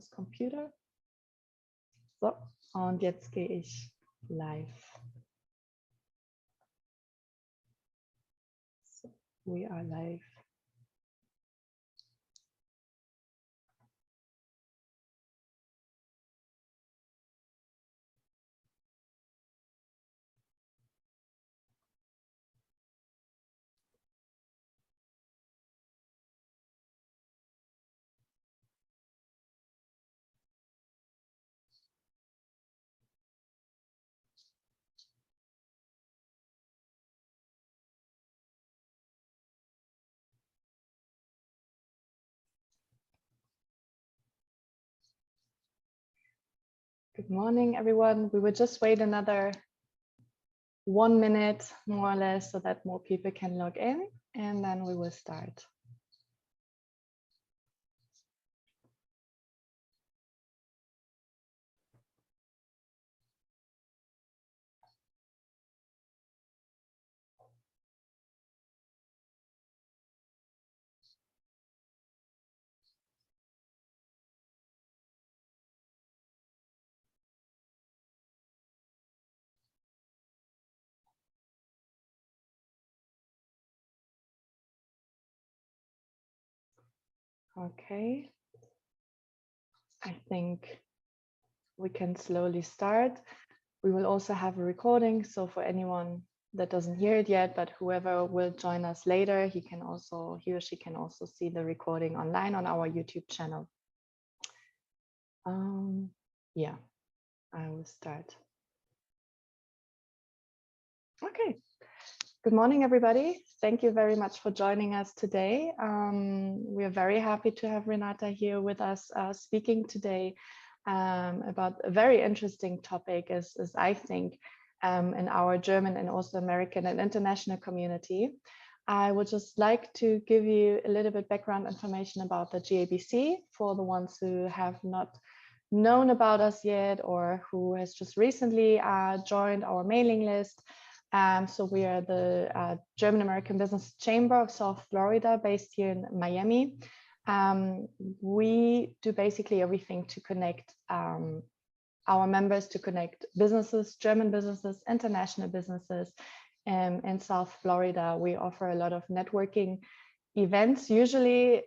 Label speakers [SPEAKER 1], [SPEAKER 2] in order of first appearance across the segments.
[SPEAKER 1] das Computer. So, und jetzt gehe ich live. So, we are live. Good morning, everyone. We will just wait another 1 minute, more or less, so that more people can log in, and then we will start. Okay, I think we can slowly start. We will also have a recording, so for anyone that doesn't hear it yet, but whoever will join us later, he or she can also see the recording online on our YouTube channel. Yeah, I will start. Okay. Good morning, everybody. Thank you very much for joining us today. We are very happy to have Renata here with us speaking today about a very interesting topic, as I think, in our German and also American and international community. I would just like to give you a little bit background information about the GABC for the ones who have not known about us yet or who has just recently joined our mailing list. So we are the German American Business Chamber of South Florida, based here in Miami. We do basically everything to connect our members, to connect businesses, German businesses, international businesses. In South Florida, we offer a lot of networking events. Usually,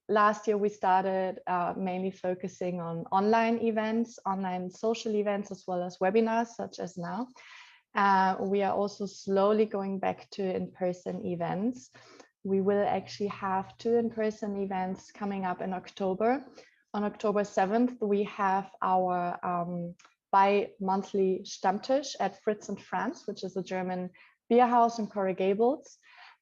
[SPEAKER 1] last year we started mainly focusing on online events, online social events, as well as webinars, such as now. We are also slowly going back to in-person events. We will actually have 2 in-person events coming up in October. On October 7th, we have our bi-monthly Stammtisch at Fritz and Franz, which is a German beer house in Coral Gables.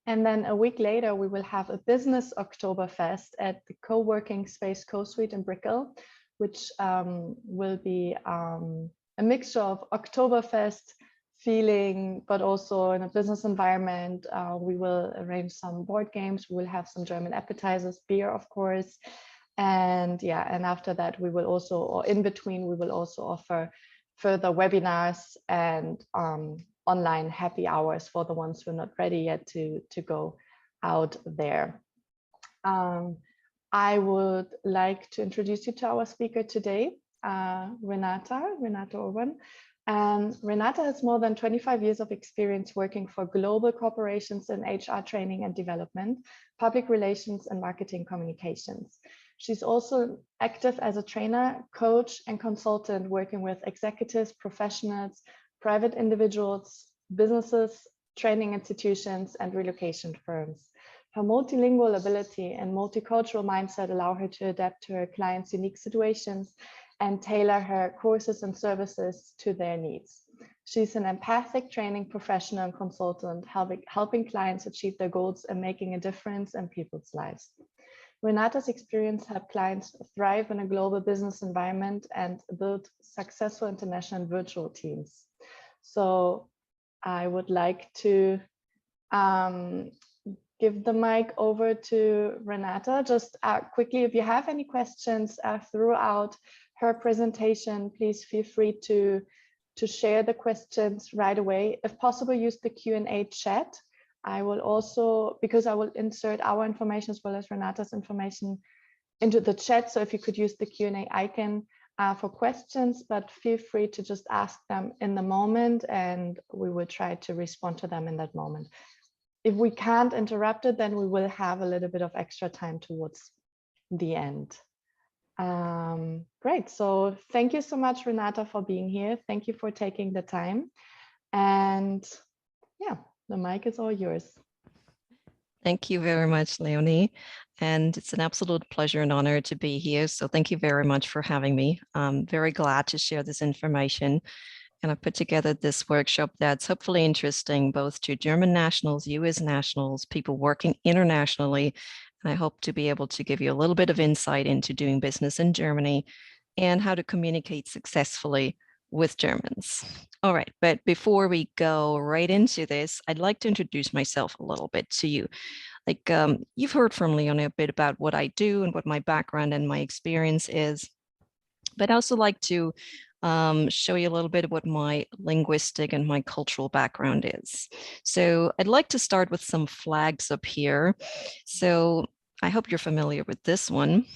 [SPEAKER 1] And then a week later, we will have a business Oktoberfest at the co-working space Co-Suite in Brickell, which will be a mixture of Oktoberfest feeling, but also in a business environment. We will arrange some board games. We will have some German appetizers, beer, of course. And yeah, and after that, we will also, or in between, we will also offer further webinars and online happy hours for the ones who are not ready yet to go out there. I would like to introduce you to our speaker today, Renata Urban. Renata has more than 25 years of experience working for global corporations in HR training and development, public relations and marketing communications. She's also active as a trainer, coach and consultant, working with executives, professionals, private individuals, businesses, training institutions and relocation firms. Her multilingual ability and multicultural mindset allow her to adapt to her clients' unique situations and tailor her courses and services to their needs. She's an empathic training professional and consultant, helping clients achieve their goals and making a difference in people's lives. Renata's experience helped clients thrive in a global business environment and build successful international virtual teams. So I would like to give the mic over to Renata. Just quickly, if you have any questions throughout her presentation, please feel free to share the questions right away. If possible, use the Q&A chat. I will also, because I will insert our information as well as Renata's information into the chat. So if you could use the Q&A icon for questions, but feel free to just ask them in the moment and we will try to respond to them in that moment. If we can't interrupt it, then we will have a little bit of extra time towards the end. Great. So thank you so much, Renata, for being here. Thank you for taking the time. And yeah, the mic is all yours.
[SPEAKER 2] Thank you very much, Leonie. And it's an absolute pleasure and honor to be here. So thank you very much for having me. I'm very glad to share this information. And I put together this workshop that's hopefully interesting both to German nationals, US nationals, people working internationally. And I hope to be able to give you a little bit of insight into doing business in Germany and how to communicate successfully with Germans. All right, but before we go right into this, I'd like to introduce myself a little bit to you. Like you've heard from Leonie a bit about what I do and what my background and my experience is, but I also like to show you a little bit of what my linguistic and my cultural background is. So I'd like to start with some flags up here. So I hope you're familiar with this one.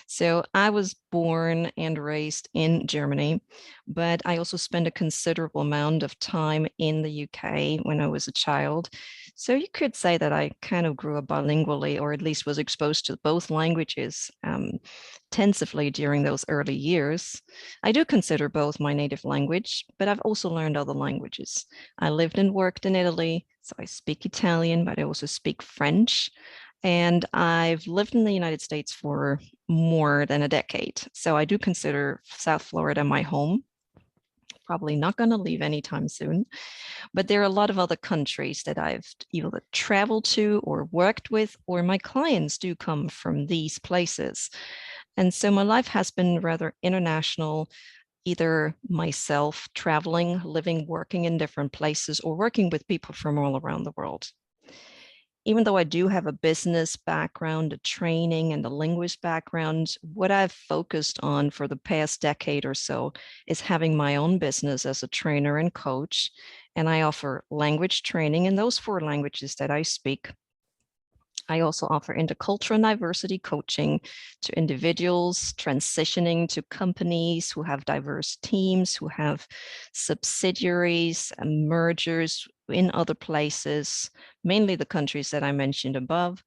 [SPEAKER 2] So I was born and raised in Germany, but I also spent a considerable amount of time in the UK when I was a child. So you could say that I kind of grew up bilingually, or at least was exposed to both languages intensively during those early years. I do consider both my native language, but I've also learned other languages. I lived and worked in Italy, so I speak Italian, but I also speak French. And I've lived in the United States for more than a decade. So I do consider South Florida my home. Probably not going to leave anytime soon. But there are a lot of other countries that I've either traveled to or worked with, or my clients do come from these places. And so my life has been rather international, either myself traveling, living, working in different places, or working with people from all around the world. Even though I do have a business background, a training, and a linguist background, what I've focused on for the past decade or so is having my own business as a trainer and coach. And I offer language training in those 4 languages that I speak. I also offer intercultural diversity coaching to individuals transitioning to companies who have diverse teams, who have subsidiaries and mergers in other places, mainly the countries that I mentioned above.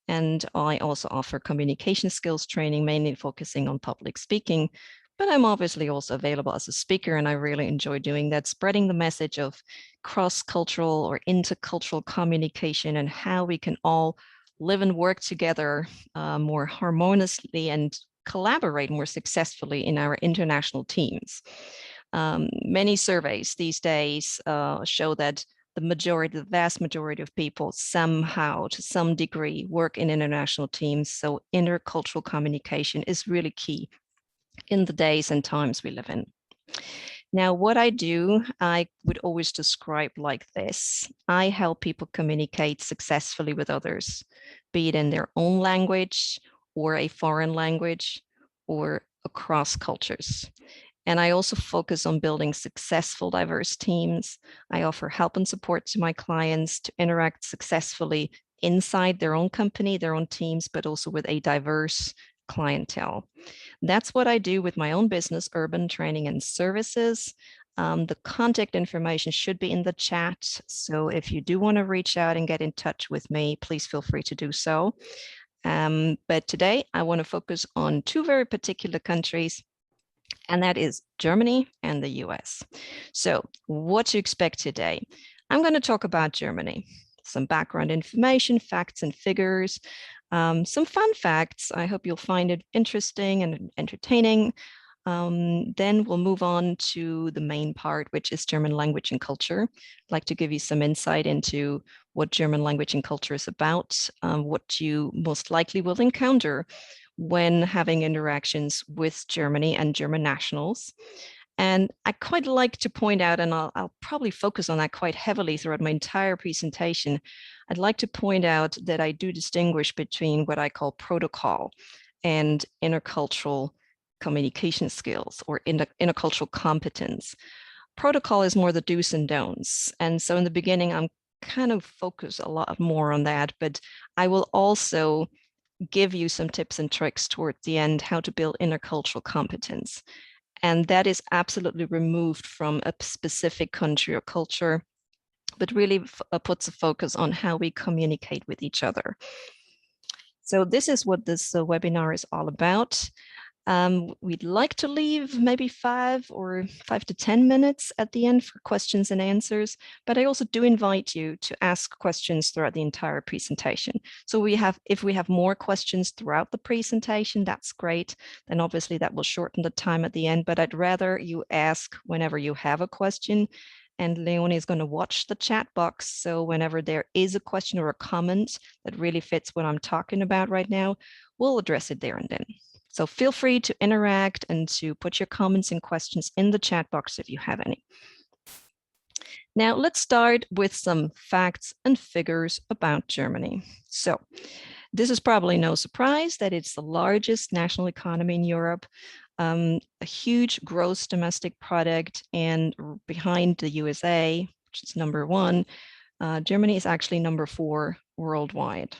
[SPEAKER 2] And I also offer communication skills training, mainly focusing on public speaking. But I'm obviously also available as a speaker, and I really enjoy doing that, spreading the message of cross-cultural or intercultural communication and how we can all live and work together more harmoniously and collaborate more successfully in our international teams. Many surveys these days show that the vast majority of people somehow, to some degree, work in international teams. So intercultural communication is really key in the days and times we live in. Now, what I do, I would always describe like this. I help people communicate successfully with others, be it in their own language or a foreign language or across cultures. And I also focus on building successful, diverse teams. I offer help and support to my clients to interact successfully inside their own company, their own teams, but also with a diverse clientele. That's what I do with my own business, Urban Training and Services. The contact information should be in the chat. So if you do want to reach out and get in touch with me, please feel free to do so. But today I want to focus on 2 very particular countries, and that is Germany and the US. So what to expect today? I'm going to talk about Germany, some background information, facts and figures, some fun facts. I hope you'll find it interesting and entertaining. Then we'll move on to the main part, which is German language and culture. I'd like to give you some insight into what German language and culture is about, what you most likely will encounter when having interactions with Germany and German nationals. And I quite like to point out, and I'll probably focus on that quite heavily throughout my entire presentation, I'd like to point out that I do distinguish between what I call protocol and intercultural communication skills or intercultural competence. Protocol is more the do's and don'ts. And so in the beginning, I'm kind of focused a lot more on that, but I will also give you some tips and tricks towards the end, how to build intercultural competence. And that is absolutely removed from a specific country or culture, but really puts a focus on how we communicate with each other. So this is what this webinar is all about. We'd like to leave maybe 5 to 10 minutes at the end for questions and answers, but I also do invite you to ask questions throughout the entire presentation. So if we have more questions throughout the presentation, that's great. Then obviously that will shorten the time at the end, but I'd rather you ask whenever you have a question. And Leonie is going to watch the chat box. So whenever there is a question or a comment that really fits what I'm talking about right now, we'll address it there and then. So feel free to interact and to put your comments and questions in the chat box if you have any. Now let's start with some facts and figures about Germany. So this is probably no surprise that it's the largest national economy in Europe, a huge gross domestic product, and behind the USA, which is number 1, Germany is actually number 4 worldwide.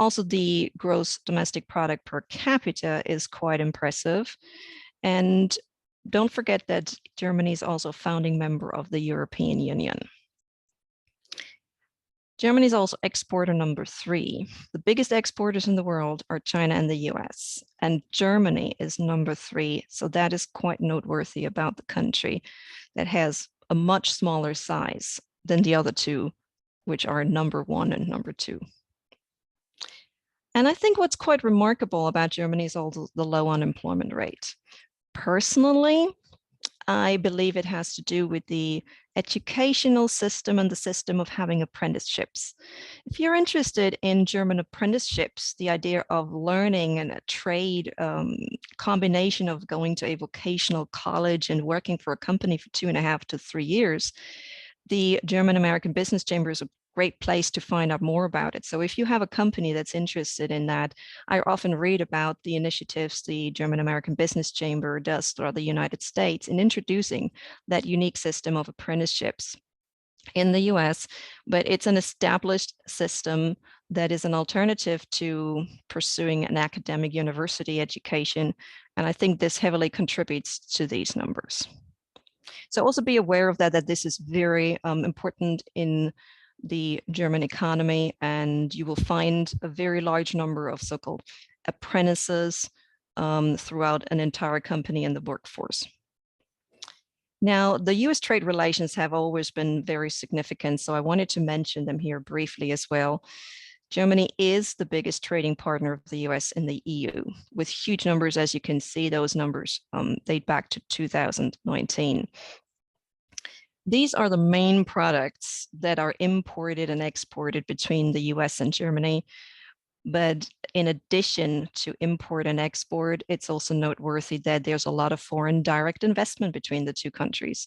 [SPEAKER 2] Also, the gross domestic product per capita is quite impressive. And don't forget that Germany is also a founding member of the European Union. Germany is also exporter number 3. The biggest exporters in the world are China and the US, and Germany is number 3. So that is quite noteworthy about the country that has a much smaller size than the other two, which are number 1 and number 2. And I think what's quite remarkable about Germany is also the low unemployment rate. Personally, I believe it has to do with the educational system and the system of having apprenticeships. If you're interested in German apprenticeships, the idea of learning and a trade combination of going to a vocational college and working for a company for 2.5 to 3 years, the German American Business Chamber is a great place to find out more about it. So if you have a company that's interested in that, I often read about the initiatives the German American Business Chamber does throughout the United States in introducing that unique system of apprenticeships in the US, but it's an established system that is an alternative to pursuing an academic university education. And I think this heavily contributes to these numbers. So also be aware of that this is very important in the German economy, and you will find a very large number of so-called apprentices throughout an entire company in the workforce. Now, the US trade relations have always been very significant, so I wanted to mention them here briefly as well. Germany is the biggest trading partner of the US in the EU, with huge numbers. As you can see, those numbers date back to 2019. These are the main products that are imported and exported between the US and Germany. But in addition to import and export, it's also noteworthy that there's a lot of foreign direct investment between the two countries.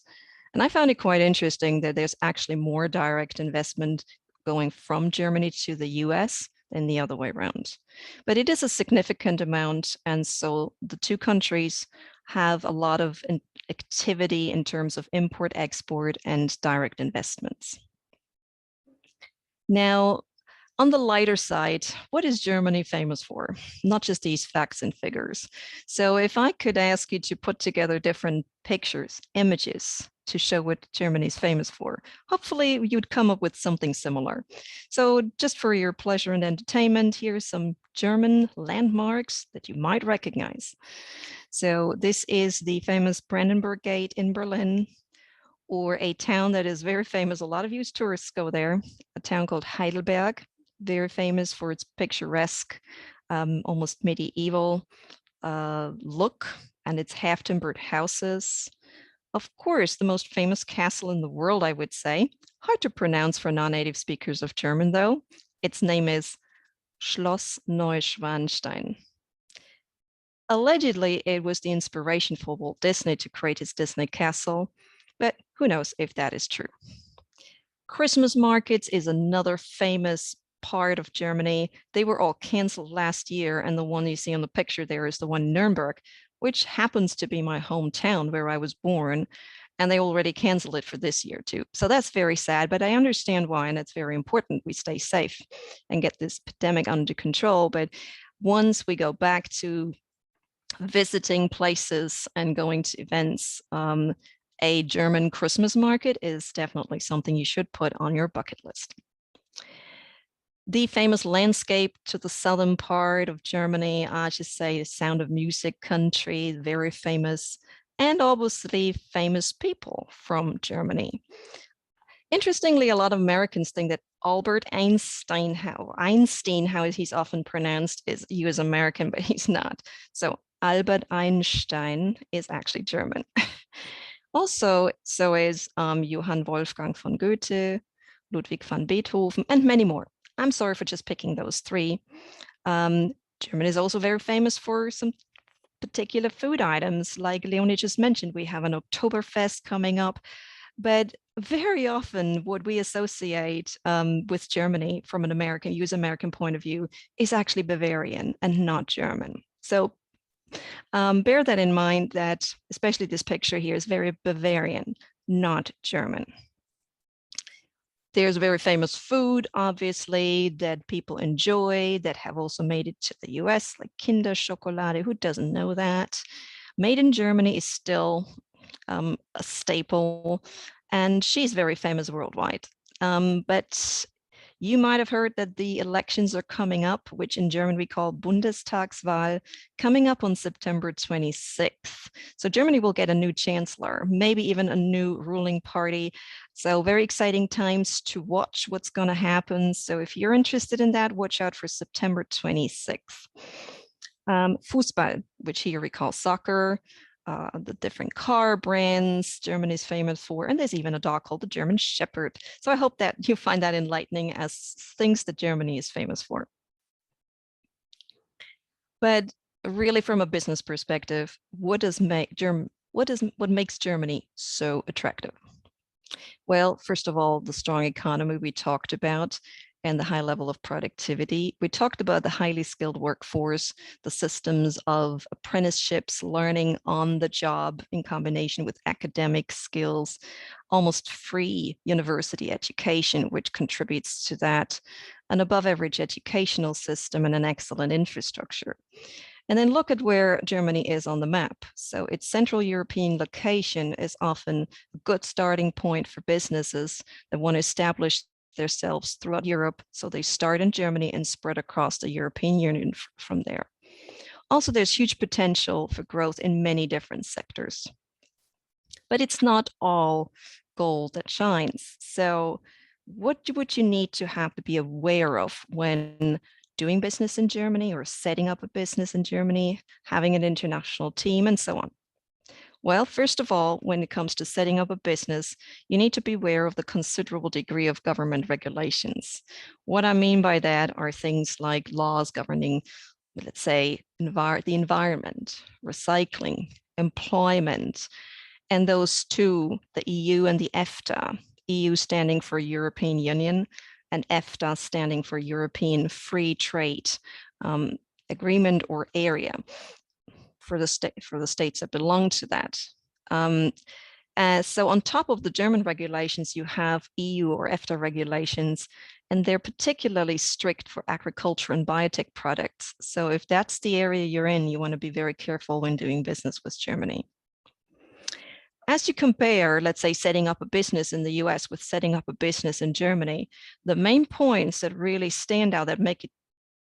[SPEAKER 2] And I found it quite interesting that there's actually more direct investment going from Germany to the US than the other way around. But it is a significant amount. And so the two countries have a lot of activity in terms of import, export, and direct investments. Now, on the lighter side, what is Germany famous for? Not just these facts and figures. So if I could ask you to put together different pictures, images, to show what Germany is famous for, hopefully you'd come up with something similar. So just for your pleasure and entertainment, here's some German landmarks that you might recognize. So this is the famous Brandenburg Gate in Berlin, or a town that is very famous. A lot of you as tourists go there, a town called Heidelberg, very famous for its picturesque, almost medieval look, and its half-timbered houses. Of course, the most famous castle in the world, I would say. Hard to pronounce for non-native speakers of German, though. Its name is Schloss Neuschwanstein. Allegedly, it was the inspiration for Walt Disney to create his Disney castle, but who knows if that is true. Christmas markets is another famous part of Germany. They were all canceled last year, and the one you see on the picture there is the one in Nuremberg, which happens to be my hometown where I was born. and they already canceled it for this year too. So that's very sad, but I understand why, and it's very important we stay safe and get this pandemic under control. But once we go back to visiting places and going to events, a German Christmas market is definitely something you should put on your bucket list. The famous landscape to the southern part of Germany, I should say the Sound of Music country, very famous, and obviously famous people from Germany. Interestingly, a lot of Americans think that Albert Einstein, how he's often pronounced, is US American, but he's not. So Albert Einstein is actually German. Also, so is Johann Wolfgang von Goethe, Ludwig van Beethoven, and many more. I'm sorry for just picking those three. Germany is also very famous for some particular food items, like Leonie just mentioned. We have an Oktoberfest coming up, but very often what we associate with Germany from an US American point of view is actually Bavarian and not German. So bear that in mind, that especially this picture here is very Bavarian, not German. There's very famous food, obviously, that people enjoy that have also made it to the US, like Kinderschokolade. Who doesn't know that? Made in Germany is still a staple, and she's very famous worldwide. But you might have heard that the elections are coming up, which in German we call Bundestagswahl, coming up on September 26th. So Germany will get a new chancellor, maybe even a new ruling party. So very exciting times to watch what's going to happen. So if you're interested in that, watch out for September 26th. Fußball, which here we call soccer. The different car brands Germany is famous for, and there's even a dog called the German Shepherd. So I hope that you find that enlightening as things that Germany is famous for. But really, from a business perspective, what makes Germany so attractive? Well, first of all, the strong economy we talked about and the high level of productivity. We talked about the highly skilled workforce, the systems of apprenticeships, learning on the job in combination with academic skills, almost free university education, which contributes to that, an above average educational system, and an excellent infrastructure. And then look at where Germany is on the map. So its Central European location is often a good starting point for businesses that want to establish themselves throughout Europe. So they start in Germany and spread across the European Union from there. Also, there's huge potential for growth in many different sectors. But it's not all gold that shines. So what would you need to have to be aware of when doing business in Germany or setting up a business in Germany, having an international team, and so on? Well, first of all, when it comes to setting up a business, you need to be aware of the considerable degree of government regulations. What I mean by that are things like laws governing, let's say, the environment, recycling, employment, and those two, the EU and the EFTA, EU standing for European Union and EFTA standing for European Free Trade Agreement or area for the states that belong to that. So on top of the German regulations, you have EU or EFTA regulations, and they're particularly strict for agriculture and biotech products. So if that's the area you're in, you want to be very careful when doing business with Germany. As you compare, let's say, setting up a business in the US with setting up a business in Germany, the main points that really stand out that make it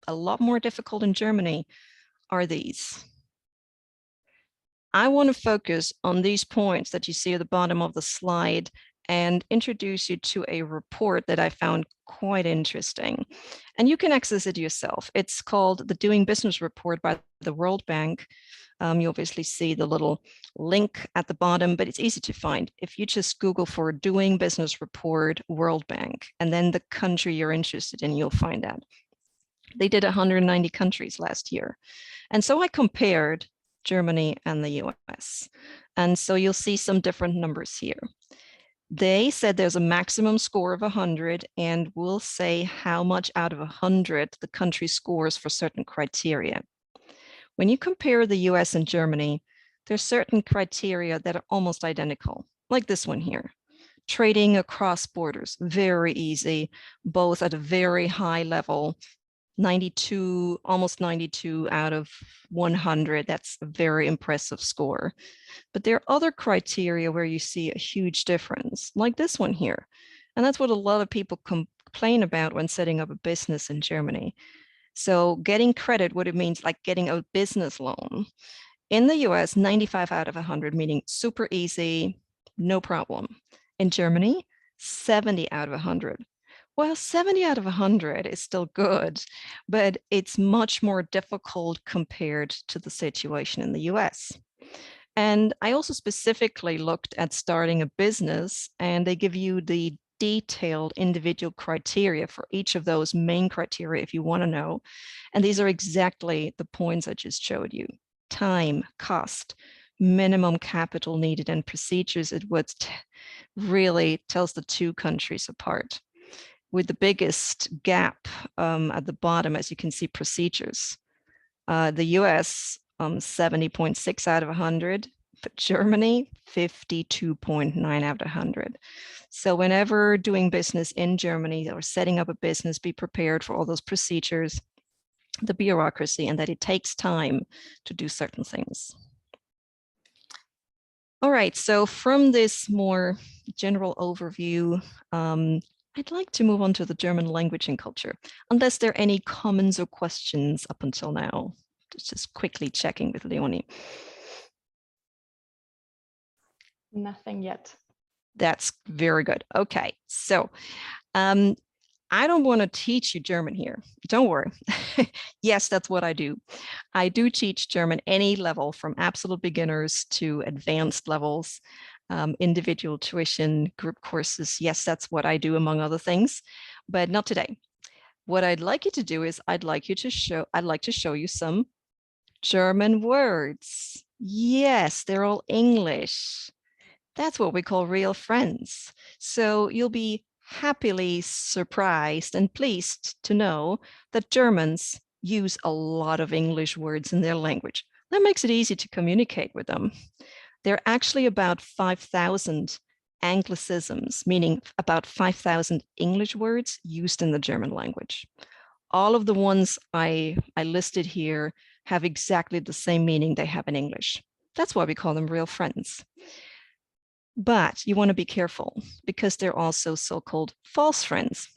[SPEAKER 2] a lot more difficult in Germany are these. I want to focus on these points that you see at the bottom of the slide and introduce you to a report that I found quite interesting. And you can access it yourself. It's called the Doing Business Report by the World Bank. You obviously see the little link at the bottom, but it's easy to find. If you just Google for Doing Business Report World Bank, and then the country you're interested in, you'll find that. They did 190 countries last year. And so I compared Germany and the US. And so you'll see some different numbers here. They said there's a maximum score of 100, and we'll say how much out of 100 the country scores for certain criteria. When you compare the US and Germany, there's certain criteria that are almost identical. like this one here. Trading across borders, very easy, both at a very high level, 92, almost 92 out of 100. That's a very impressive score. But there are other criteria where you see a huge difference, like this one here. And that's what a lot of people complain about when setting up a business in Germany. So getting credit, what it means, like getting a business loan. In the US, 95 out of 100, meaning super easy, no problem. In Germany, 70 out of 100. Well, 70 out of 100 is still good, but it's much more difficult compared to the situation in the US. And I also specifically looked at starting a business, and they give you the detailed individual criteria for each of those main criteria if you want to know. And these are exactly the points I just showed you. Time, cost, minimum capital needed, and procedures. It what really tells the two countries apart. With the biggest gap at the bottom, as you can see, procedures. The US, 70.6 out of 100, but Germany, 52.9 out of 100. So whenever doing business in Germany or setting up a business, be prepared for all those procedures, the bureaucracy, and that it takes time to do certain things. All right, so from this more general overview, I'd like to move on to the German language and culture, unless there are any comments or questions up until now. Just quickly checking with Leonie.
[SPEAKER 1] Nothing yet.
[SPEAKER 2] That's very good. Okay, so I don't want to teach you German here. Don't worry. Yes, that's what I do. I do teach German any level, from absolute beginners to advanced levels, individual tuition, group courses. Yes, that's what I do, among other things, but not today. What I'd like you to do is I'd like to show you some German words. Yes, they're all English. That's what we call real friends. So you'll be happily surprised and pleased to know that Germans use a lot of English words in their language. That makes it easy to communicate with them. There are actually about 5,000 Anglicisms, meaning about 5,000 English words used in the German language. All of the ones I listed here have exactly the same meaning they have in English. That's why we call them real friends. But you want to be careful, because they're also so-called false friends.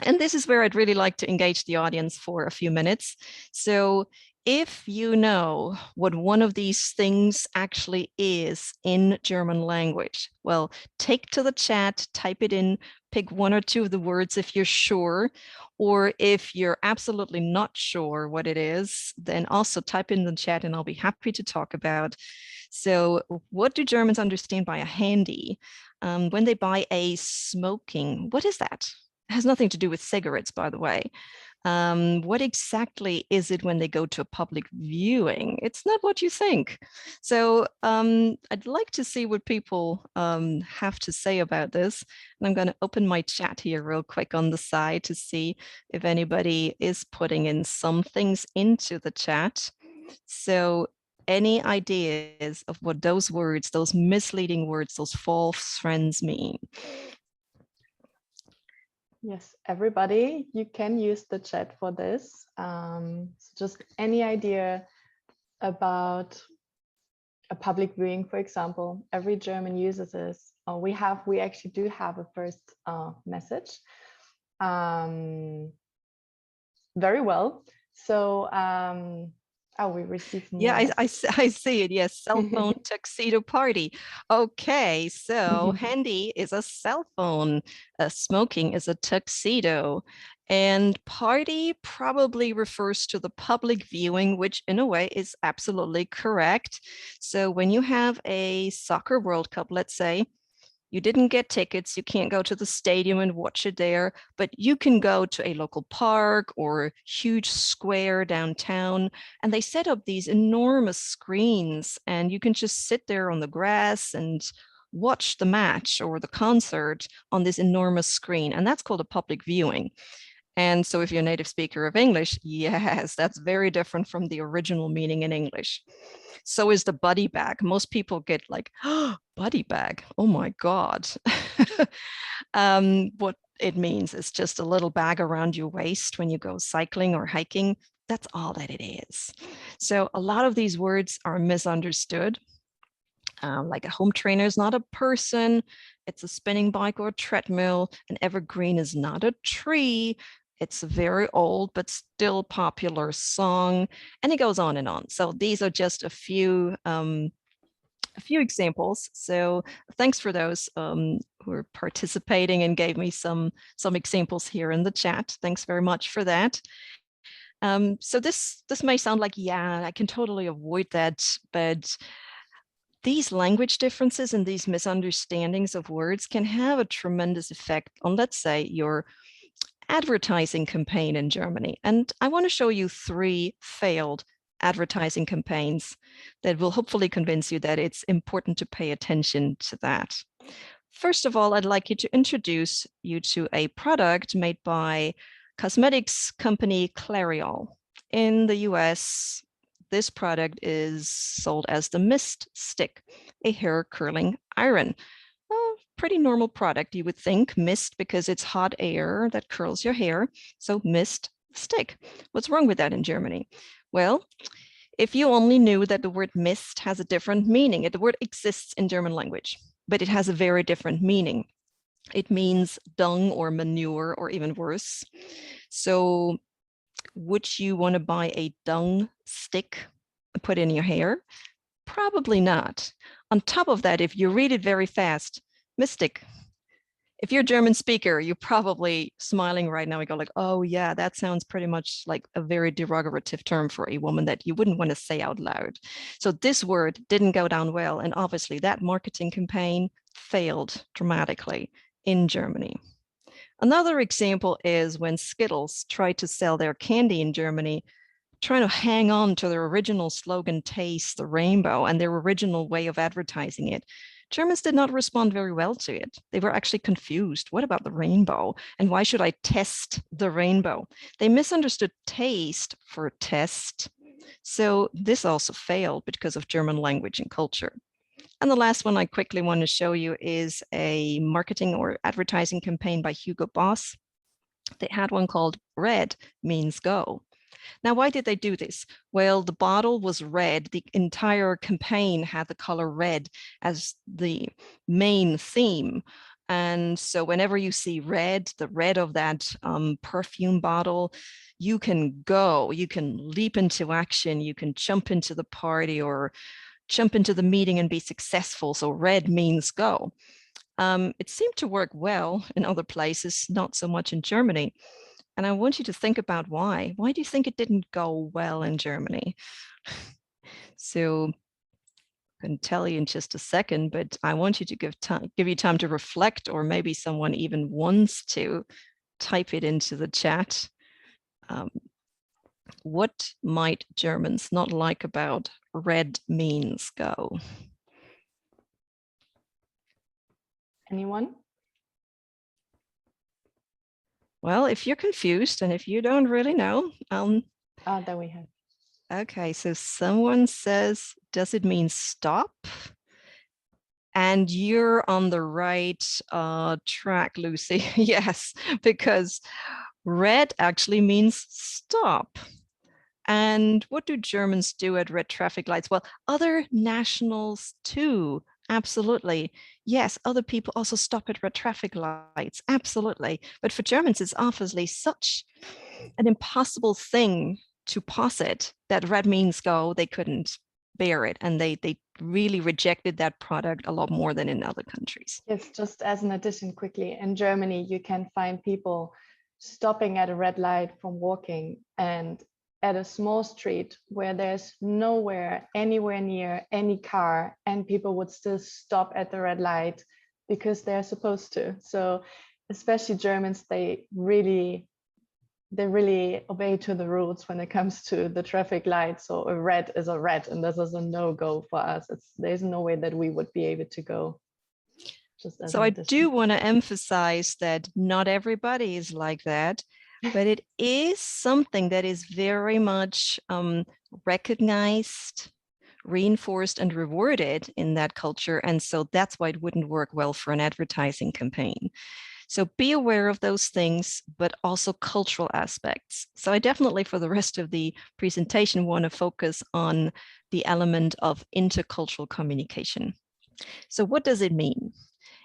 [SPEAKER 2] And this is where I'd really like to engage the audience for a few minutes. So if you know what one of these things actually is in German language, well, take to the chat, type it in, pick one or two of the words if you're sure, or if you're absolutely not sure what it is, then also type in the chat and I'll be happy to talk about. So what do Germans understand by a handy? When they buy a smoking, what is that? It has nothing to do with cigarettes, by the way. What exactly is it when they go to a public viewing? It's not what you think. So I'd like to see what people have to say about this. And I'm going to open my chat here real quick on the side to see if anybody is putting in some things into the chat. So any ideas of what those words, those misleading words, those false friends mean?
[SPEAKER 1] Yes, everybody, you can use the chat for this. So just any idea about a public viewing, for example. Every German uses this. We actually do have a first message. Very well. So we received more.
[SPEAKER 2] Yeah, I see it. Yes, cell phone tuxedo party. Okay, so handy is a cell phone. Smoking is a tuxedo. And party probably refers to the public viewing, which in a way is absolutely correct. So when you have a soccer World Cup, let's say, you didn't get tickets, you can't go to the stadium and watch it there, but you can go to a local park or huge square downtown, and they set up these enormous screens, and you can just sit there on the grass and watch the match or the concert on this enormous screen, and that's called a public viewing. And so if you're a native speaker of English, yes, that's very different from the original meaning in English. So is the buddy bag. Most people get like, oh, buddy bag, oh my God. What it means is just a little bag around your waist when you go cycling or hiking. That's all that it is. So a lot of these words are misunderstood. Like a home trainer is not a person, it's a spinning bike or a treadmill. An evergreen is not a tree. It's a very old but still popular song, and it goes on and on. So these are just a few examples. So thanks for those who are participating and gave me some examples here in the chat. Thanks very much for that. So this may sound like, yeah, I can totally avoid that, but these language differences and these misunderstandings of words can have a tremendous effect on, let's say, your advertising campaign in Germany. And I want to show you 3 failed advertising campaigns that will hopefully convince you that it's important to pay attention to that. First of all, I'd like you to introduce you to a product made by cosmetics company Clariol. In the US, this product is sold as the Mist Stick, a hair curling iron. A pretty normal product, you would think. Mist because it's hot air that curls your hair. So Mist Stick. What's wrong with that in Germany? Well, if you only knew that the word mist has a different meaning, the word exists in German language, but it has a very different meaning. It means dung or manure or even worse. So would you want to buy a dung stick and put in your hair? Probably not. On top of that, if you read it very fast, mystic. If you're a German speaker, you're probably smiling right now. You go like, oh yeah, that sounds pretty much like a very derogative term for a woman that you wouldn't want to say out loud. So this word didn't go down well. And obviously that marketing campaign failed dramatically in Germany. Another example is when Skittles tried to sell their candy in Germany, trying to hang on to their original slogan, Taste the Rainbow, and their original way of advertising it. Germans did not respond very well to it. They were actually confused. What about the rainbow? And why should I test the rainbow? They misunderstood taste for test. So this also failed because of German language and culture. And the last one I quickly want to show you is a marketing or advertising campaign by Hugo Boss. They had one called Red Means Go. Now, why did they do this? Well, the bottle was red. The entire campaign had the color red as the main theme. And so whenever you see red, the red of that perfume bottle, you can go, you can leap into action, you can jump into the party or jump into the meeting and be successful. So red means go. It seemed to work well in other places, not so much in Germany. And I want you to think about why. Why do you think it didn't go well in Germany? So I can tell you in just a second, but I want you to give you time to reflect, or maybe someone even wants to type it into the chat. What might Germans not like about red means go?
[SPEAKER 1] Anyone?
[SPEAKER 2] Well, if you're confused and if you don't really know,
[SPEAKER 1] There we have.
[SPEAKER 2] Okay, so someone says, does it mean stop? And you're on the right track, Lucy. Yes, because red actually means stop. And what do Germans do at red traffic lights? Well, other nationals too. Absolutely. Yes, other people also stop at red traffic lights. Absolutely. But for Germans, it's obviously such an impossible thing to posit that red means go. They couldn't bear it. And they really rejected that product a lot more than in other countries.
[SPEAKER 1] Yes, just as an addition quickly, in Germany, you can find people stopping at a red light from walking, and at a small street where there's nowhere anywhere near any car, and people would still stop at the red light because they're supposed to. So especially Germans, they really obey to the rules when it comes to the traffic lights. So a red is a red, and this is a no-go for us. There's no way that we would be able to go.
[SPEAKER 2] So I do want to emphasize that not everybody is like that. but it is something that is very much recognized, reinforced, and rewarded in that culture. And so that's why it wouldn't work well for an advertising campaign. So be aware of those things, but also cultural aspects. So I definitely, for the rest of the presentation, want to focus on the element of intercultural communication. So what does it mean?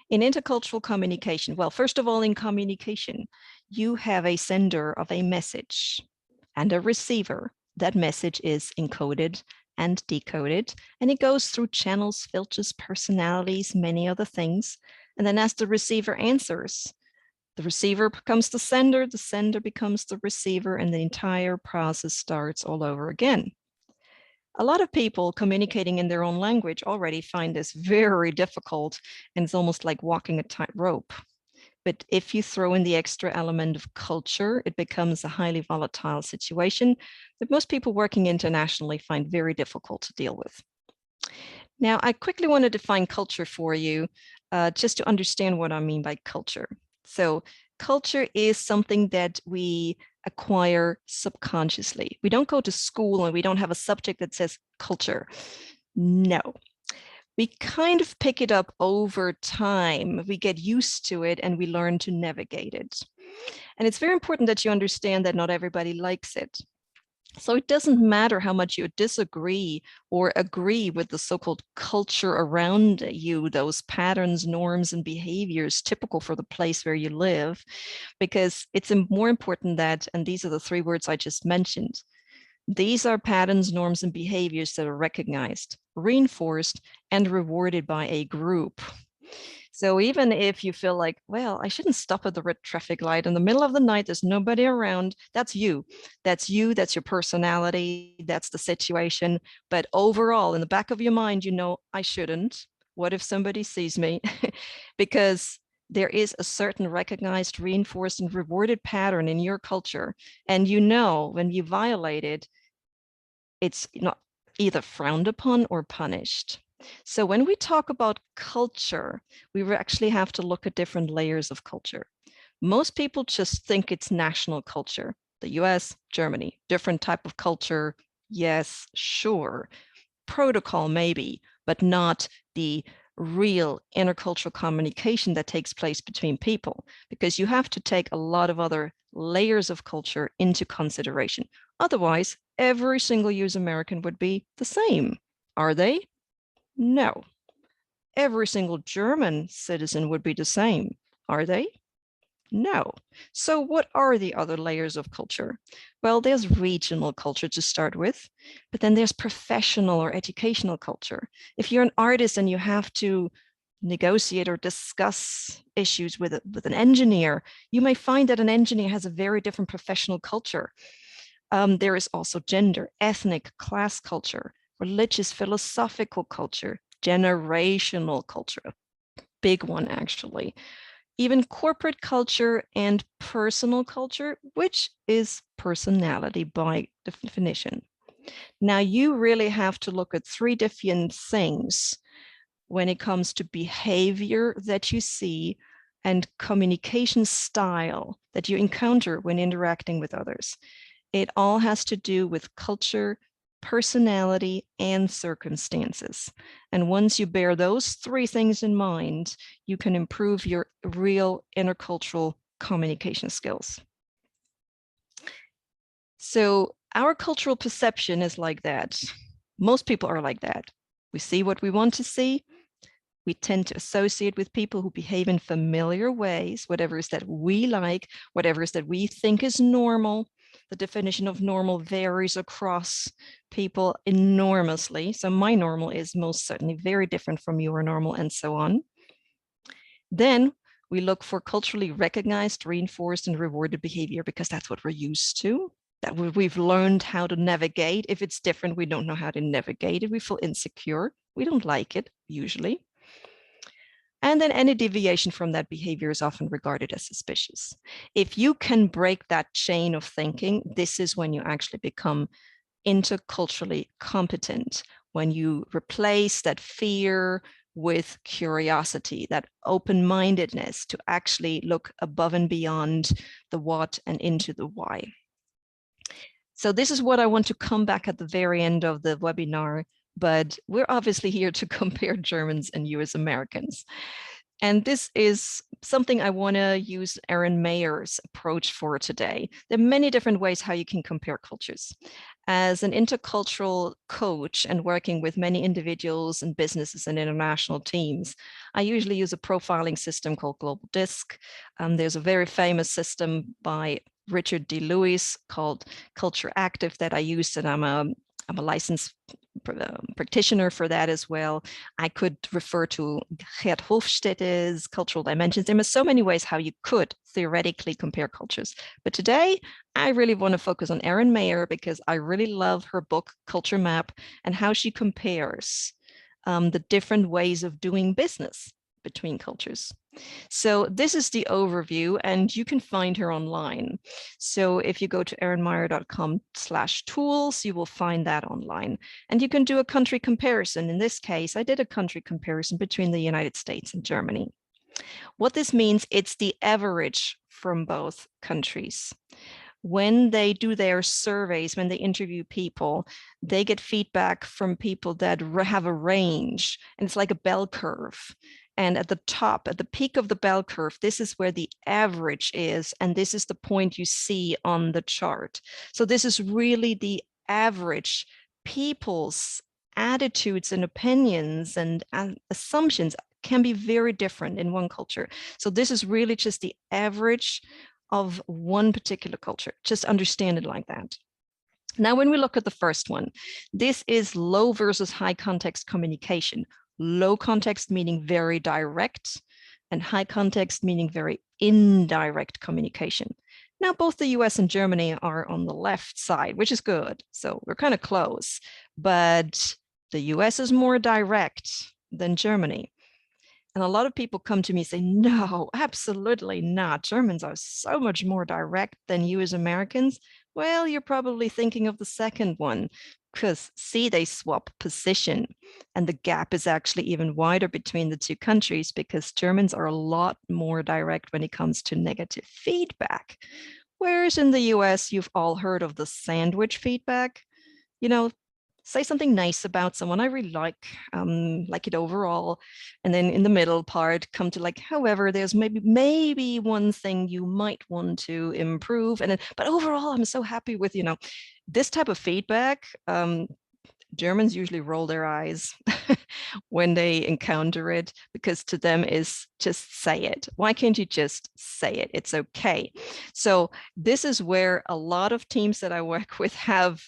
[SPEAKER 2] In intercultural communication, well, first of all, in communication, you have a sender of a message and a receiver. That message is encoded and decoded, and it goes through channels, filters, personalities, many other things. And then as the receiver answers, the receiver becomes the sender becomes the receiver, and the entire process starts all over again. A lot of people communicating in their own language already find this very difficult, and it's almost like walking a tightrope. But if you throw in the extra element of culture, it becomes a highly volatile situation that most people working internationally find very difficult to deal with. Now, I quickly want to define culture for you, just to understand what I mean by culture. So culture is something that we acquire subconsciously. We don't go to school and we don't have a subject that says culture. No. We kind of pick it up over time. We get used to it and we learn to navigate it. And it's very important that you understand that not everybody likes it. So it doesn't matter how much you disagree or agree with the so-called culture around you, those patterns, norms, and behaviors typical for the place where you live, because it's more important that, and these are the three words I just mentioned, these are patterns, norms, and behaviors that are recognized, reinforced, and rewarded by a group. So even if you feel like, well, I shouldn't stop at the red traffic light in the middle of the night, there's nobody around, that's you. That's you, that's your personality, that's the situation. But overall, in the back of your mind, you know, I shouldn't. What if somebody sees me? Because there is a certain recognized, reinforced, and rewarded pattern in your culture. And you know, when you violate it, it's not either frowned upon or punished. So when we talk about culture, we actually have to look at different layers of culture. Most people just think it's national culture. The US, Germany, different type of culture. Yes, sure. Protocol maybe, but not the real intercultural communication that takes place between people, because you have to take a lot of other layers of culture into consideration. Otherwise, every single US American would be the same. Are they? No. Every single German citizen would be the same. Are they? No. So what are the other layers of culture? Well, there's regional culture to start with, but then there's professional or educational culture. If you're an artist and you have to negotiate or discuss issues with an engineer, you may find that an engineer has a very different professional culture. There is also gender, ethnic, class culture, religious, philosophical culture, generational culture, big one actually, even corporate culture and personal culture, which is personality by definition. Now you really have to look at three different things when it comes to behavior that you see and communication style that you encounter when interacting with others. It all has to do with culture, personality, and circumstances. And once you bear those three things in mind, you can improve your real intercultural communication skills. So our cultural perception is like that. Most people are like that. We see what we want to see. We tend to associate with people who behave in familiar ways, whatever is that we like, whatever is that we think is normal. The definition of normal varies across people enormously. So my normal is most certainly very different from your normal, and so on. Then we look for culturally recognized, reinforced, and rewarded behavior, because that's what we're used to, that we've learned how to navigate. If it's different, we don't know how to navigate it. We feel insecure. We don't like it usually. And then any deviation from that behavior is often regarded as suspicious. If you can break that chain of thinking, this is when you actually become interculturally competent, when you replace that fear with curiosity, that open-mindedness to actually look above and beyond the what and into the why. So this is what I want to come back at the very end of the webinar, but we're obviously here to compare Germans and US Americans. And this is something I want to use Erin Mayer's approach for today. There are many different ways how you can compare cultures. As an intercultural coach and working with many individuals and businesses and international teams, I usually use a profiling system called Global Disc. There's a very famous system by Richard D. Lewis called Culture Active that I use, and I'm a licensed practitioner for that as well. I could refer to Gerd Hofstedte's Cultural Dimensions. There are so many ways how you could theoretically compare cultures. But today, I really want to focus on Erin Mayer because I really love her book, Culture Map, and how she compares the different ways of doing business between cultures. So this is the overview, and you can find her online. So if you go to erinmeyer.com/tools, you will find that online. And you can do a country comparison. In this case, I did a country comparison between the United States and Germany. What this means, it's the average from both countries. When they do their surveys, when they interview people, they get feedback from people that have a range, and it's like a bell curve. And at the top, at the peak of the bell curve, this is where the average is, and this is the point you see on the chart. So this is really the average. People's attitudes and opinions and assumptions can be very different in one culture. So this is really just the average of one particular culture. Just understand it like that. Now, when we look at the first one, this is low versus high context communication. Low context meaning very direct, and high context meaning very indirect communication. Now, both the US and Germany are on the left side, which is good. So we're kind of close, but the US is more direct than Germany. And a lot of people come to me and say, no, absolutely not. Germans are so much more direct than you as Americans. Well, you're probably thinking of the second one, because see, they swap position, and the gap is actually even wider between the two countries because Germans are a lot more direct when it comes to negative feedback. Whereas in the US, you've all heard of the sandwich feedback. You know, say something nice about someone. I really like it overall. And then in the middle part, come to like, however, there's maybe one thing you might want to improve. And then, but overall, I'm so happy with, this type of feedback. Germans usually roll their eyes when they encounter it, because to them is just say it. Why can't you just say it? It's okay. So this is where a lot of teams that I work with have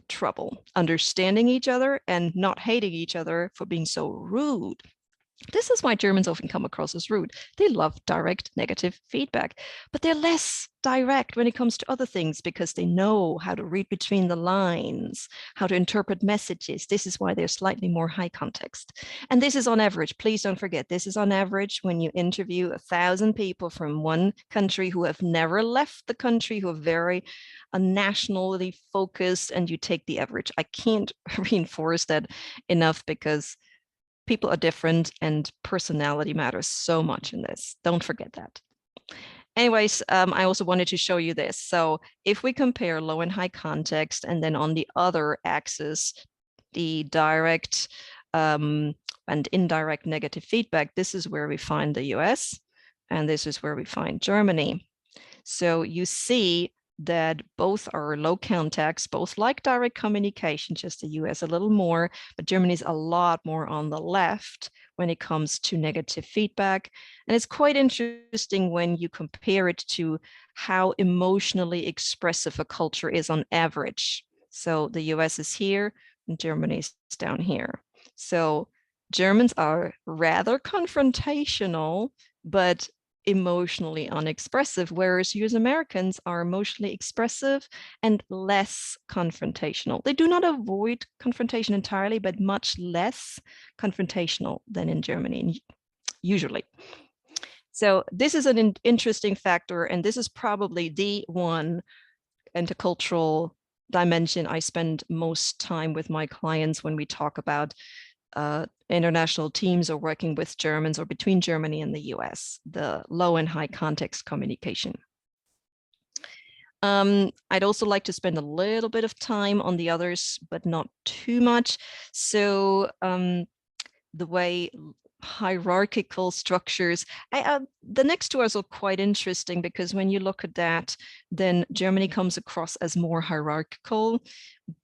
[SPEAKER 2] trouble understanding each other and not hating each other for being so rude. This is why Germans often come across as rude. They love direct negative feedback, but they're less direct when it comes to other things because they know how to read between the lines, how to interpret messages. This is why they're slightly more high context. And this is on average. Please don't forget, this is on average when you interview 1,000 people from one country who have never left the country, who are very nationally focused, and you take the average. I can't reinforce that enough because people are different and personality matters so much in this. Don't forget that. Anyways, I also wanted to show you this. So if we compare low and high context, and then on the other axis, the direct and indirect negative feedback, this is where we find the US, and this is where we find Germany. So you see that both are low context, both like direct communication, just the US a little more, but Germany's a lot more on the left when it comes to negative feedback. And it's quite interesting when you compare it to how emotionally expressive a culture is on average. So the US is here and Germany's down here. So Germans are rather confrontational, but emotionally unexpressive, whereas US Americans are emotionally expressive and less confrontational. They do not avoid confrontation entirely, but much less confrontational than in Germany, usually. So this is an interesting factor, and this is probably the one intercultural dimension I spend most time with my clients when we talk about international teams are working with Germans or between Germany and the US, the low and high context communication. I'd also like to spend a little bit of time on the others, but not too much. So the way hierarchical structures, the next two are also quite interesting, because when you look at that, then Germany comes across as more hierarchical.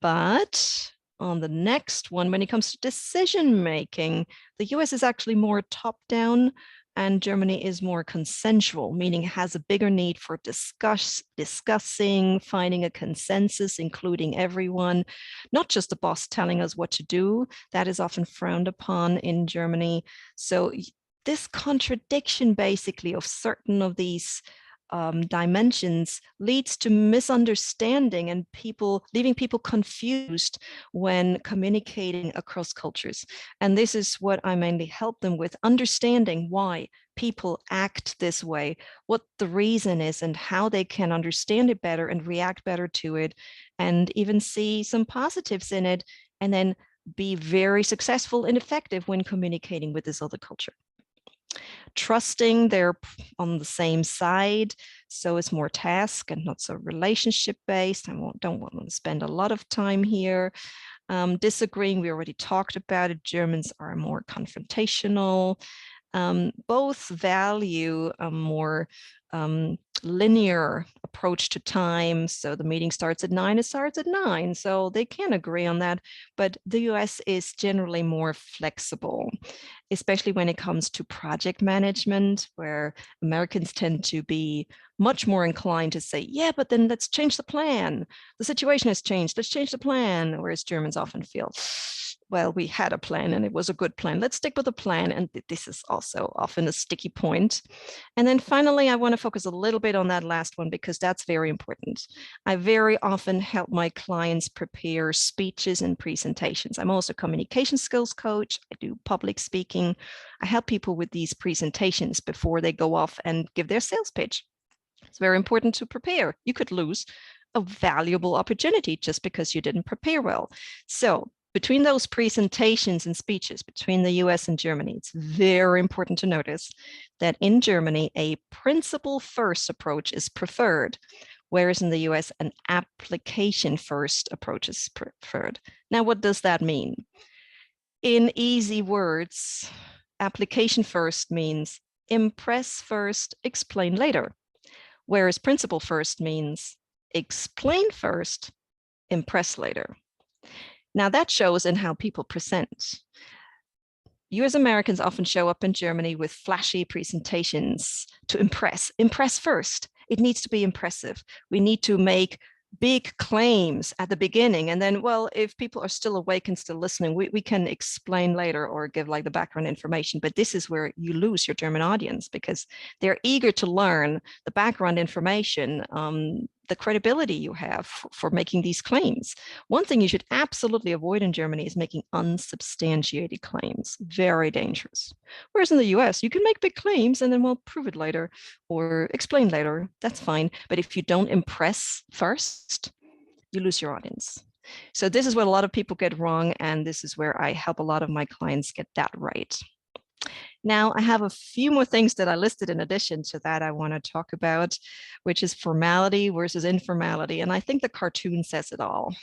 [SPEAKER 2] But on the next one, when it comes to decision making, the US is actually more top down, and Germany is more consensual, meaning it has a bigger need for discussing, finding a consensus, including everyone, not just the boss telling us what to do. That is often frowned upon in Germany. So this contradiction, basically, of certain of these dimensions leads to misunderstanding and leaving people confused when communicating across cultures. And this is what I mainly help them with, understanding why people act this way, what the reason is, and how they can understand it better and react better to it, and even see some positives in it, and then be very successful and effective when communicating with this other culture. Trusting they're on the same side, so it's more task and not so relationship based. I don't want to spend a lot of time here. Disagreeing, we already talked about it. Germans are more confrontational. Both value a more linear approach to time. So the meeting starts at 9, it starts at 9. So they can agree on that. But the US is generally more flexible, especially when it comes to project management, where Americans tend to be much more inclined to say, yeah, but then let's change the plan. The situation has changed, let's change the plan. Whereas Germans often feel, well, we had a plan and it was a good plan. Let's stick with the plan. And this is also often a sticky point. And then finally, I want to focus a little bit on that last one, because that's very important. I very often help my clients prepare speeches and presentations. I'm also a communication skills coach. I do public speaking. I help people with these presentations before they go off and give their sales pitch. It's very important to prepare. You could lose a valuable opportunity just because you didn't prepare well. So between those presentations and speeches between the US and Germany, it's very important to notice that in Germany, a principle first approach is preferred, whereas in the US, an application first approach is preferred. Now, what does that mean? In easy words, application first means impress first, explain later, whereas principle first means explain first, impress later. Now that shows in how people present. You as Americans often show up in Germany with flashy presentations to impress. Impress first. It needs to be impressive. We need to make big claims at the beginning. And then, well, if people are still awake and still listening, we can explain later or give like the background information. But this is where you lose your German audience, because they're eager to learn the background information, the credibility you have for making these claims. One thing you should absolutely avoid in Germany is making unsubstantiated claims. Very dangerous. Whereas in the US, you can make big claims and then we'll prove it later or explain later. That's fine. But if you don't impress first, you lose your audience. So this is what a lot of people get wrong. And this is where I help a lot of my clients get that right. Now, I have a few more things that I listed in addition to that I want to talk about, which is formality versus informality. And I think the cartoon says it all.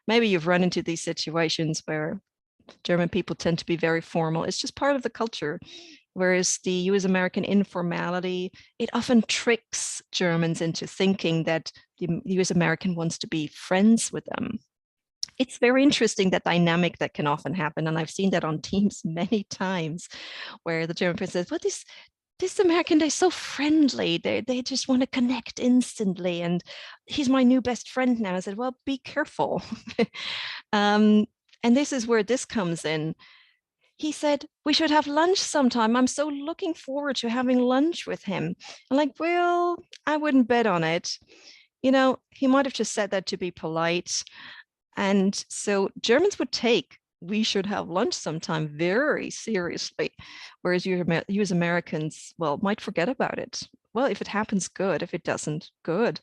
[SPEAKER 2] Maybe you've run into these situations where German people tend to be very formal. It's just part of the culture. Whereas the US American informality, it often tricks Germans into thinking that the US American wants to be friends with them. It's very interesting, that dynamic that can often happen. And I've seen that on teams many times, where the German person says, well, this American, they're so friendly. They just want to connect instantly. And he's my new best friend now. I said, well, be careful. And this is where this comes in. He said, we should have lunch sometime. I'm so looking forward to having lunch with him. I'm like, well, I wouldn't bet on it. You know, he might have just said that to be polite. And so Germans would take, we should have lunch sometime, very seriously. Whereas you as Americans, well, might forget about it. Well, if it happens, good. If it doesn't, good.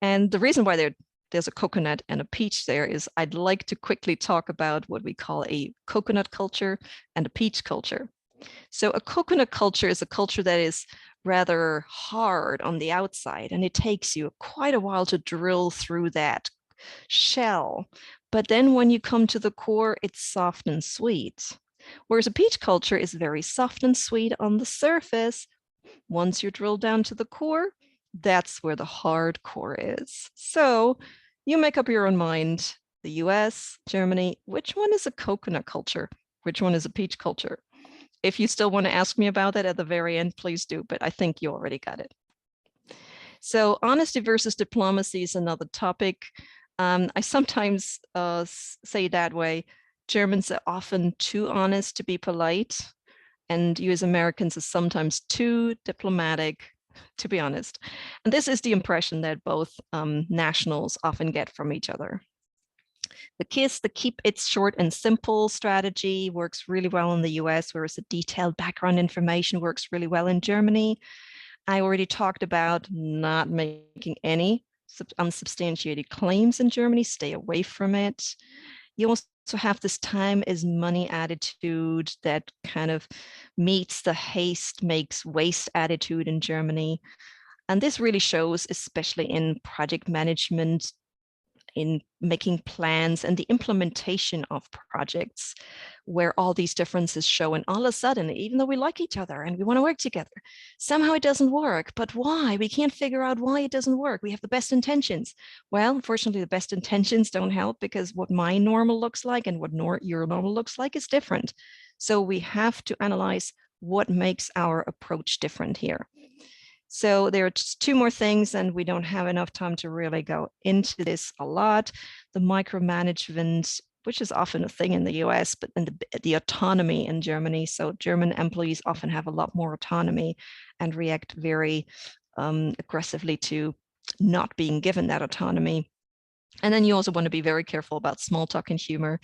[SPEAKER 2] And the reason why they're there's a coconut and a peach there is I'd like to quickly talk about what we call a coconut culture and a peach culture. So a coconut culture is a culture that is rather hard on the outside, and it takes you quite a while to drill through that shell. But then when you come to the core, it's soft and sweet. Whereas a peach culture is very soft and sweet on the surface. Once you drill down to the core, that's where the hard core is. So you make up your own mind. The US, Germany, which one is a coconut culture? Which one is a peach culture? If you still want to ask me about that at the very end, please do, but I think you already got it. So honesty versus diplomacy is another topic. I sometimes say that way. Germans are often too honest to be polite, and you as Americans are sometimes too diplomatic, to be honest. And this is the impression that both nationals often get from each other. The KISS, the keep it short and simple strategy, works really well in the US, whereas the detailed background information works really well in Germany. I already talked about not making any unsubstantiated claims in Germany, stay away from it. You also have this time is money attitude that kind of meets the haste makes waste attitude in Germany. And this really shows, especially in project management, in making plans and the implementation of projects, where all these differences show. And all of a sudden, even though we like each other and we want to work together, somehow it doesn't work. But why? We can't figure out why it doesn't work. We have the best intentions. Well, unfortunately, the best intentions don't help, because what my normal looks like and what your normal looks like is different. So we have to analyze what makes our approach different here. So there are just two more things, and we don't have enough time to really go into this a lot. The micromanagement, which is often a thing in the US, but in the autonomy in Germany. So German employees often have a lot more autonomy and react very aggressively to not being given that autonomy. And then you also want to be very careful about small talk and humor.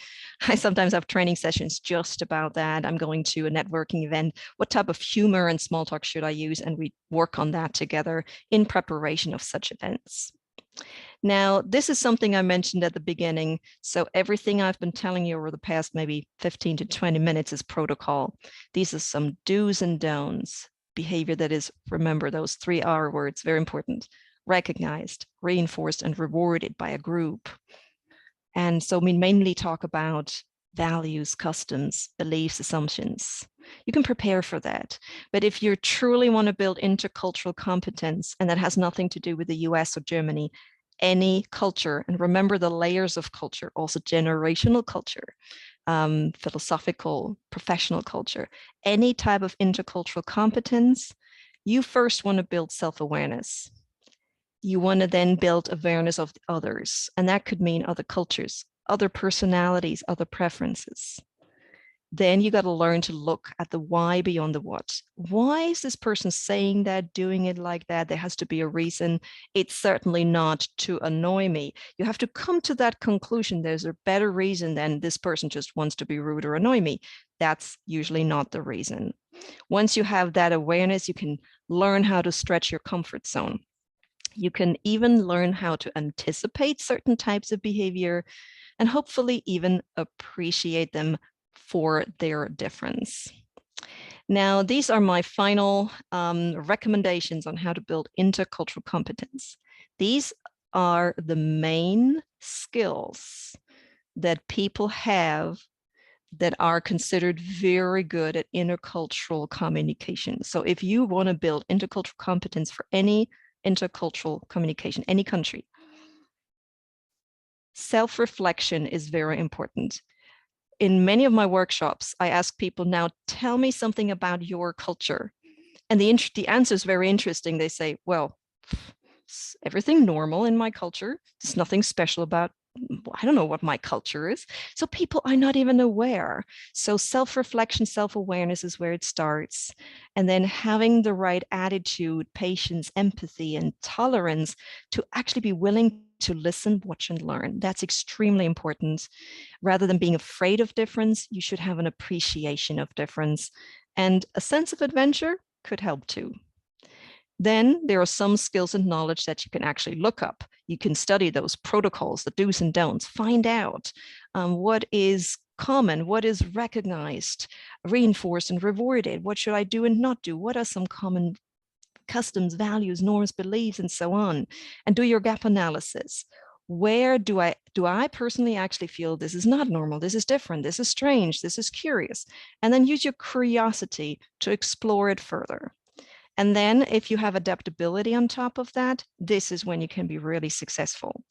[SPEAKER 2] I sometimes have training sessions just about that. I'm going to a networking event. What type of humor and small talk should I use? And we work on that together in preparation of such events. Now, this is something I mentioned at the beginning. So everything I've been telling you over the past maybe 15 to 20 minutes is protocol. These are some do's and don'ts. Behavior that is, remember those 3 R words, very important. Recognized, reinforced, and rewarded by a group. And so we mainly talk about values, customs, beliefs, assumptions. You can prepare for that. But if you truly want to build intercultural competence, and that has nothing to do with the US or Germany, any culture, and remember the layers of culture, also generational culture, philosophical, professional culture, any type of intercultural competence, you first want to build self-awareness. You want to then build awareness of the others. And that could mean other cultures, other personalities, other preferences. Then you got to learn to look at the why beyond the what. Why is this person saying that, doing it like that? There has to be a reason. It's certainly not to annoy me. You have to come to that conclusion. There's a better reason than this person just wants to be rude or annoy me. That's usually not the reason. Once you have that awareness, you can learn how to stretch your comfort zone. You can even learn how to anticipate certain types of behavior and hopefully even appreciate them for their difference. Now, these are my final recommendations on how to build intercultural competence. These are the main skills that people have that are considered very good at intercultural communication. So if you want to build intercultural competence for any intercultural communication, any country, self-reflection is very important. In many of my workshops, I ask people, now tell me something about your culture. And the answer is very interesting. They say, well, everything normal in my culture. There's nothing special about, I don't know what my culture is. So people are not even aware. So self-reflection, self-awareness is where it starts. And then having the right attitude, patience, empathy, and tolerance to actually be willing to listen, watch, and learn. That's extremely important. Rather than being afraid of difference, you should have an appreciation of difference. And a sense of adventure could help too. Then there are some skills and knowledge that you can actually look up. You can study those protocols, the do's and don'ts, find out what is common, what is recognized, reinforced and rewarded, what should I do and not do, what are some common customs, values, norms, beliefs, and so on, and do your gap analysis. Where do I personally actually feel this is not normal, this is different, this is strange, this is curious, and then use your curiosity to explore it further. And then if you have adaptability on top of that, this is when you can be really successful.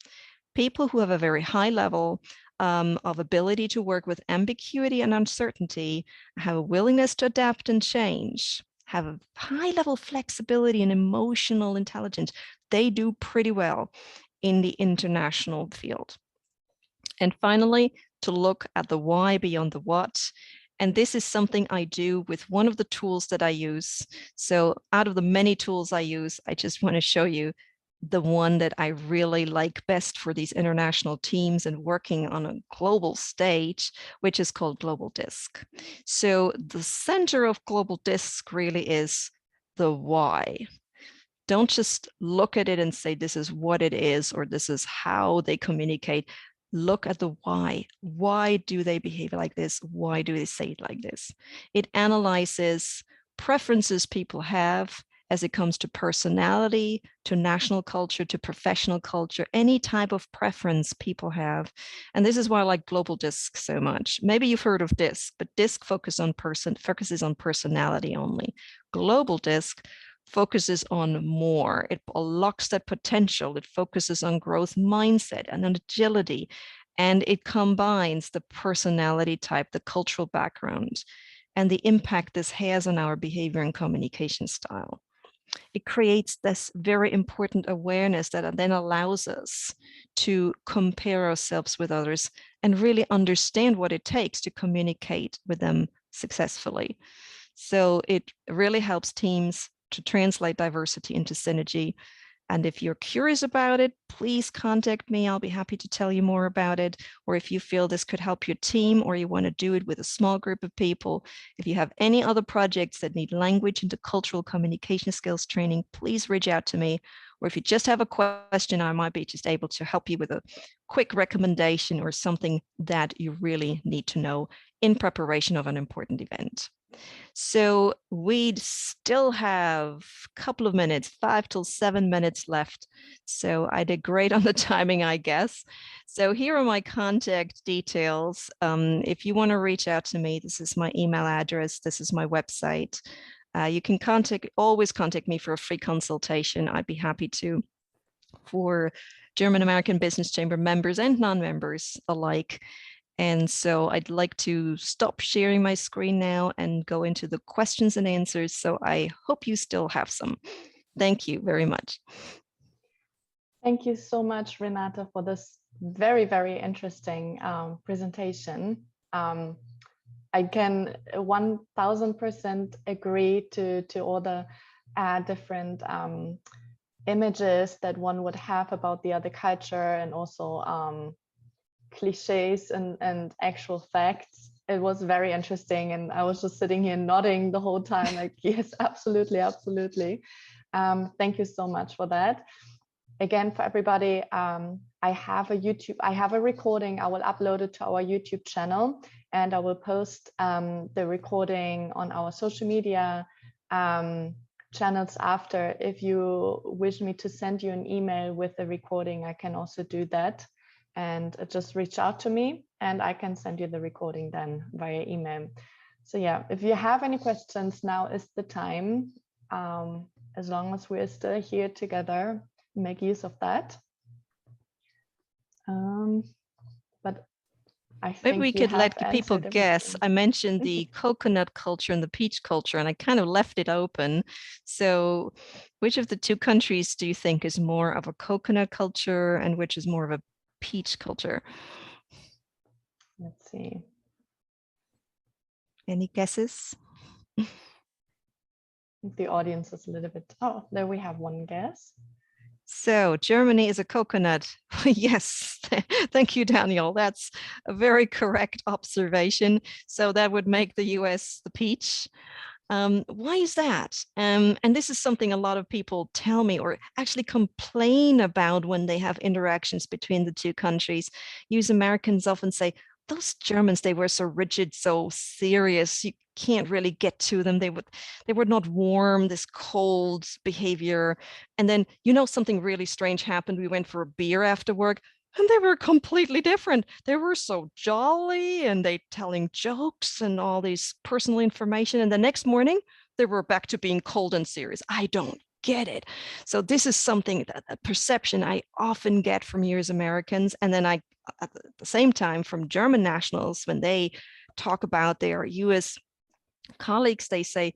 [SPEAKER 2] People who have a very high level of ability to work with ambiguity and uncertainty, have a willingness to adapt and change, have a high level flexibility and emotional intelligence, they do pretty well in the international field. And finally, to look at the why beyond the what. And this is something I do with one of the tools that I use. So out of the many tools I use, I just want to show you the one that I really like best for these international teams and working on a global stage, which is called Global Disc. So the center of Global Disc really is the why. Don't just look at it and say, this is what it is, or this is how they communicate. Look at the why. Why do they behave like this? Why do they say it like this? It analyzes preferences people have as it comes to personality, to national culture, to professional culture, any type of preference people have. And this is why I like Global Disc so much. Maybe you've heard of DISC, but DISC focuses on personality only. Global Disc focuses on more. It unlocks that potential. It focuses on growth mindset and on agility. And it combines the personality type, the cultural background, and the impact this has on our behavior and communication style. It creates this very important awareness that then allows us to compare ourselves with others and really understand what it takes to communicate with them successfully. So it really helps teams to translate diversity into synergy. And if you're curious about it, please contact me. I'll be happy to tell you more about it. Or if you feel this could help your team, or you want to do it with a small group of people, if you have any other projects that need language and cultural communication skills training, please reach out to me. Or if you just have a question, I might be just able to help you with a quick recommendation or something that you really need to know in preparation of an important event. So we still have a couple of minutes, 5 till 7 minutes left. So I did great on the timing, I guess. So here are my contact details. If you want to reach out to me, this is my email address. This is my website. You can always contact me for a free consultation. I'd be happy to, for German American Business Chamber members and non-members alike. And so I'd like to stop sharing my screen now and go into the questions and answers. So I hope you still have some. Thank you very much.
[SPEAKER 1] Thank you so much, Renata, for this very, very interesting presentation. I can 1000% agree to all the different images that one would have about the other culture, and also cliches and actual facts. It was very interesting, and I was just sitting here nodding the whole time, like, yes, absolutely, absolutely. Thank you so much for that. Again, for everybody, I have a recording. I will upload it to our YouTube channel, and I will post the recording on our social media channels after. If you wish me to send you an email with the recording, I can also do that. And just reach out to me, and I can send you the recording then via email. So yeah, if you have any questions, now is the time. As long as we're still here together, make use of that. But I think
[SPEAKER 2] maybe we could let people guess. I mentioned the coconut culture and the peach culture, and I kind of left it open. So which of the two countries do you think is more of a coconut culture, and which is more of a peach culture?
[SPEAKER 1] Let's see.
[SPEAKER 2] Any guesses?
[SPEAKER 1] The audience is a little bit, oh, there we have one guess.
[SPEAKER 2] So Germany is a coconut. Yes, thank you, Daniel. That's a very correct observation. So that would make the US the peach. Why is that? And this is something a lot of people tell me or actually complain about when they have interactions between the two countries. US Americans often say, those Germans, they were so rigid, so serious. You can't really get to them. They were not warm, this cold behavior. And then, something really strange happened. We went for a beer after work. And they were completely different. They were so jolly and they telling jokes and all these personal information. And the next morning, they were back to being cold and serious. I don't get it. So this is something that a perception I often get from US Americans. And then I, at the same time, from German nationals, when they talk about their US colleagues, they say,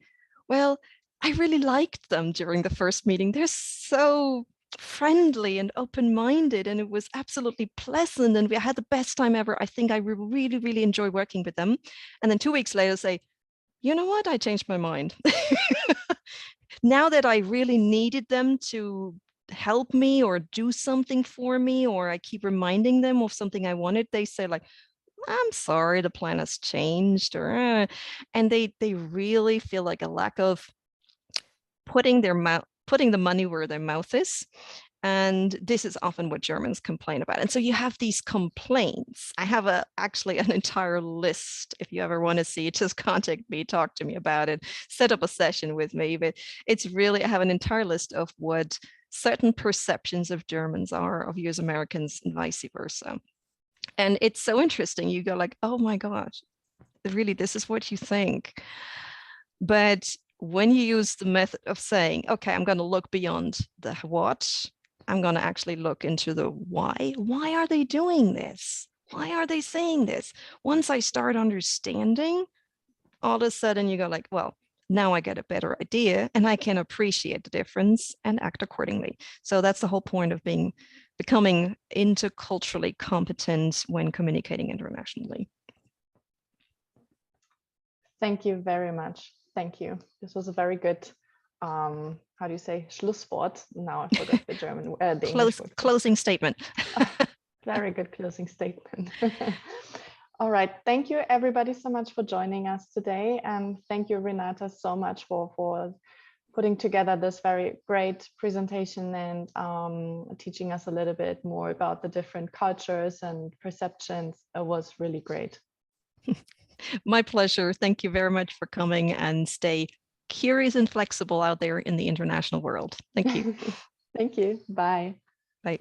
[SPEAKER 2] well, I really liked them during the first meeting. They're so friendly and open-minded, and it was absolutely pleasant, and we had the best time ever. I think I really, really enjoy working with them. And then 2 weeks later say, you know what, I changed my mind. Now that I really needed them to help me or do something for me, or I keep reminding them of something I wanted, they say like, I'm sorry, the plan has changed, or and they really feel like a lack of putting the money where their mouth is. And this is often what Germans complain about. And so you have these complaints. I have actually an entire list. If you ever want to see it, just contact me, talk to me about it, set up a session with me. But it's really, I have an entire list of what certain perceptions of Germans are of US Americans and vice versa. And it's so interesting. You go like, oh my gosh, really, this is what you think. But when you use the method of saying, okay, I'm going to look beyond the what, I'm going to actually look into the why. Why are they doing this? Why are they saying this? Once I start understanding, all of a sudden you go like, well, now I get a better idea and I can appreciate the difference and act accordingly. So that's the whole point of becoming interculturally competent when communicating internationally.
[SPEAKER 1] Thank you very much. Thank you. This was a very good, how do you say, Schlusswort? Now I forgot the German, the English word.
[SPEAKER 2] Closing statement.
[SPEAKER 1] Very good closing statement. All right. Thank you, everybody, so much for joining us today. And thank you, Renata, so much for putting together this very great presentation and teaching us a little bit more about the different cultures and perceptions. It was really great.
[SPEAKER 2] My pleasure. Thank you very much for coming, and stay curious and flexible out there in the international world. Thank you.
[SPEAKER 1] Thank you. Bye.
[SPEAKER 2] Bye.